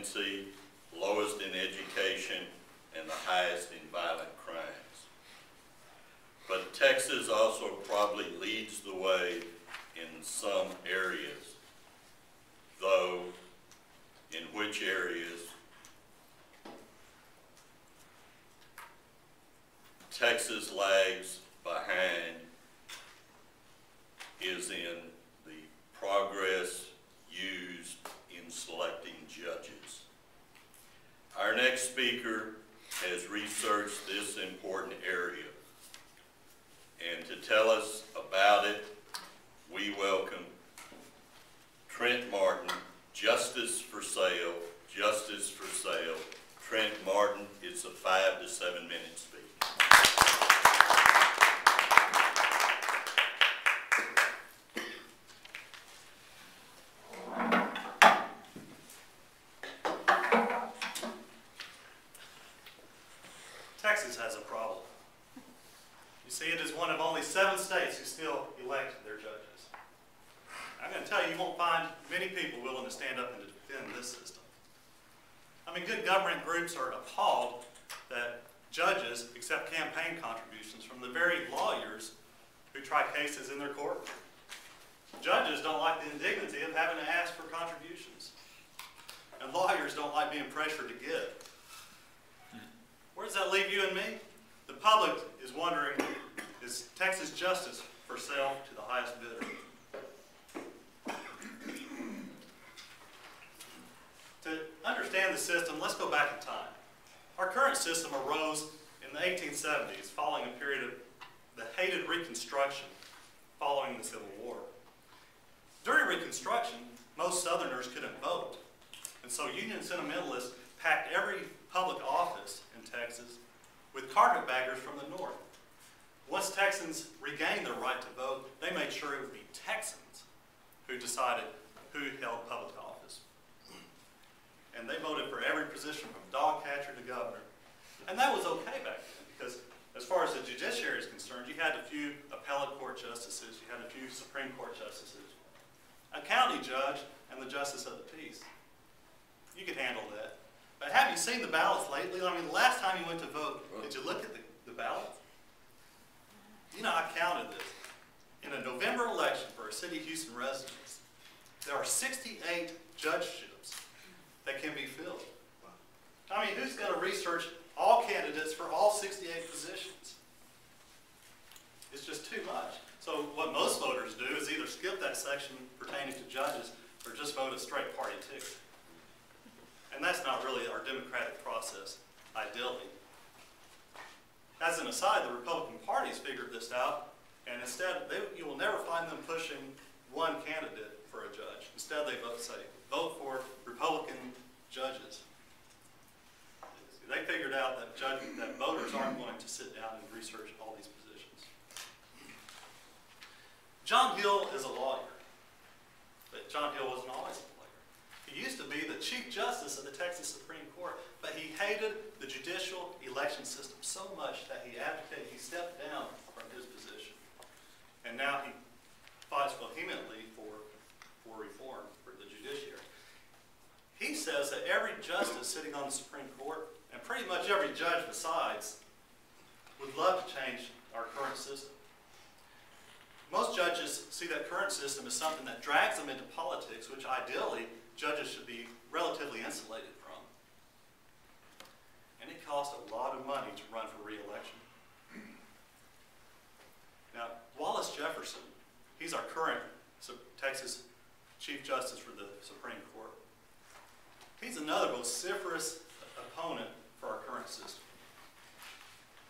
delinquency, lowest in education, and the highest in violent crimes. But Texas also probably leads the way in some areas, though in which areas Texas lags behind is in the progress used in selecting judges. Our next speaker has researched this important area, and to tell us about it, we welcome Trent Martin, Justice for Sale, Justice for Sale. Trent Martin, it's a 5 to 7 minute speech. Texas has a problem. You see, it is one of only 7 states who still elect their judges. I'm going to tell you, you won't find many people willing to stand up and to defend this system. I mean, good government groups are appalled that judges accept campaign contributions from the very lawyers who try cases in their court. Judges don't like the indignity of having to ask for contributions. And lawyers don't like being pressured to give. Where does that leave you and me? The public is wondering, is Texas justice for sale to the highest bidder? To understand the system, let's go back in time. Our current system arose in the 1870s, following a period of the hated Reconstruction following the Civil War. During Reconstruction, most Southerners couldn't vote, and so Union sentimentalists packed every public office in Texas with carpetbaggers from the North. Once Texans regained their right to vote, they made sure it would be Texans who decided who held public office. And they voted for every position from dog catcher to governor. And that was okay back then, because as far as the judiciary is concerned, you had a few appellate court justices, you had a few Supreme Court justices, a county judge, and the justice of the peace. You could handle that. But have you seen the ballots lately? I mean, the last time you went to vote, did you look at the ballots? You know, I counted this. In a November election for a city of Houston residents, there are 68 judgeships that can be filled. I mean, who's going to research all candidates for all 68 positions? It's just too much. So what most voters do is either skip that section pertaining to judges or just vote a straight party ticket. And that's not really our democratic process, ideally. As an aside, the Republican Party's figured this out, and instead, you will never find them pushing one candidate for a judge. Instead, they vote for Republican judges. They figured out that voters aren't going to sit down and research all these positions. John Hill is a lawyer, but John Hill wasn't always a lawyer. He used to be the Chief Justice of the Texas Supreme Court, but he hated the judicial election system so much that he stepped down from his position. And now he fights vehemently for reform for the judiciary. He says that every justice sitting on the Supreme Court, and pretty much every judge besides, would love to change our current system. Most judges see that current system as something that drags them into politics, which ideally judges should be relatively insulated from. And it costs a lot of money to run for re-election. Now, Wallace Jefferson, he's our current Texas Chief Justice for the Supreme Court. He's another vociferous opponent for our current system.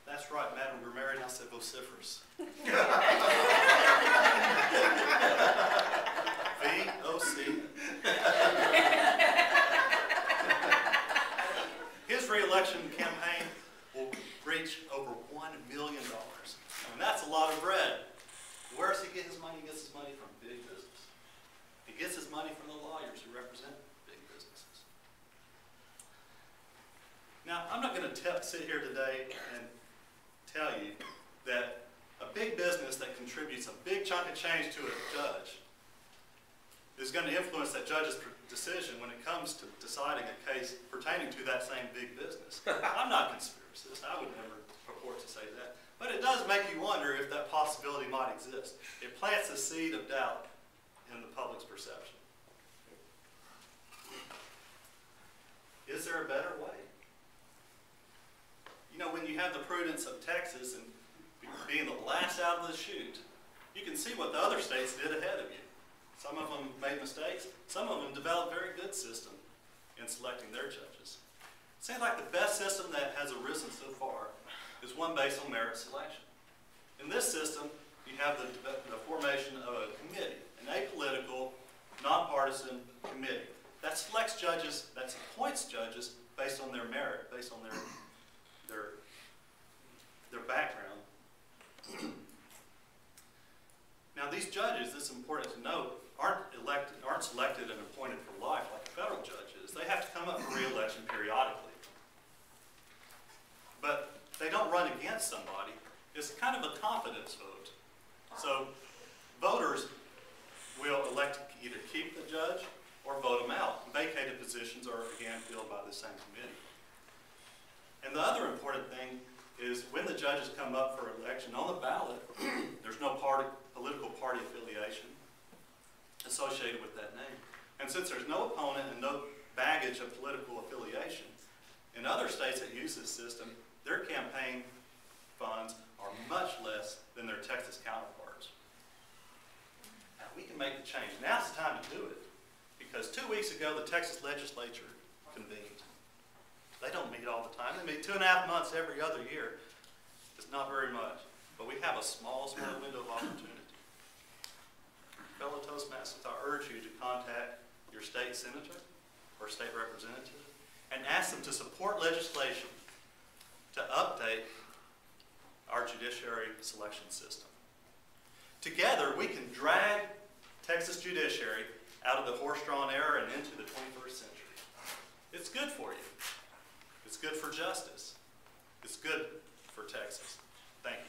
That's right, Madam, we're married, I said vociferous. V-O-C. His re-election campaign will reach over $1 million. I mean, that's a lot of bread. Where does he get his money? He gets his money from big business. He gets his money from the lawyers who represent big businesses. Now, I'm not going to sit here today and tell you that a big business that contributes a big chunk of change to a judge is going to influence that judge's decision when it comes to deciding a case pertaining to that same big business. I'm not a conspiracist. I would never purport to say that. But it does make you wonder if that possibility might exist. It plants a seed of doubt in the public's perception. Is there a better way? You know, when you have the prudence of Texas and being the last out of the chute, you can see what the other states did ahead of you. Some of them made mistakes. Some of them developed a very good system in selecting their judges. It seems like the best system that has arisen so far is one based on merit selection. In this system, you have the formation of a committee, an apolitical, nonpartisan committee that selects judges, that appoints judges based on their merit, based on their background. Now, these judges, it's important to note, aren't selected and appointed for life like a federal judge is. They have to come up for re-election periodically. But they don't run against somebody. It's kind of a confidence vote. So voters will elect to either keep the judge or vote them out. Vacated positions are again filled by the same committee. And the other important thing is when the judges come up for election on the ballot, there's no political party affiliation associated with that name. And since there's no opponent and no baggage of political affiliation, in other states that use this system, their campaign funds are much less than their Texas counterparts. Now, we can make the change. Now's the time to do it. Because 2 weeks ago, the Texas legislature convened. They don't meet all the time. They meet 2.5 months every other year. It's not very much. But we have a small window of opportunity. Fellow Toastmasters, I urge you to contact your state senator or state representative and ask them to support legislation to update our judiciary selection system. Together, we can drag Texas judiciary out of the horse-drawn era and into the 21st century. It's good for you. It's good for justice. It's good for Texas. Thank you.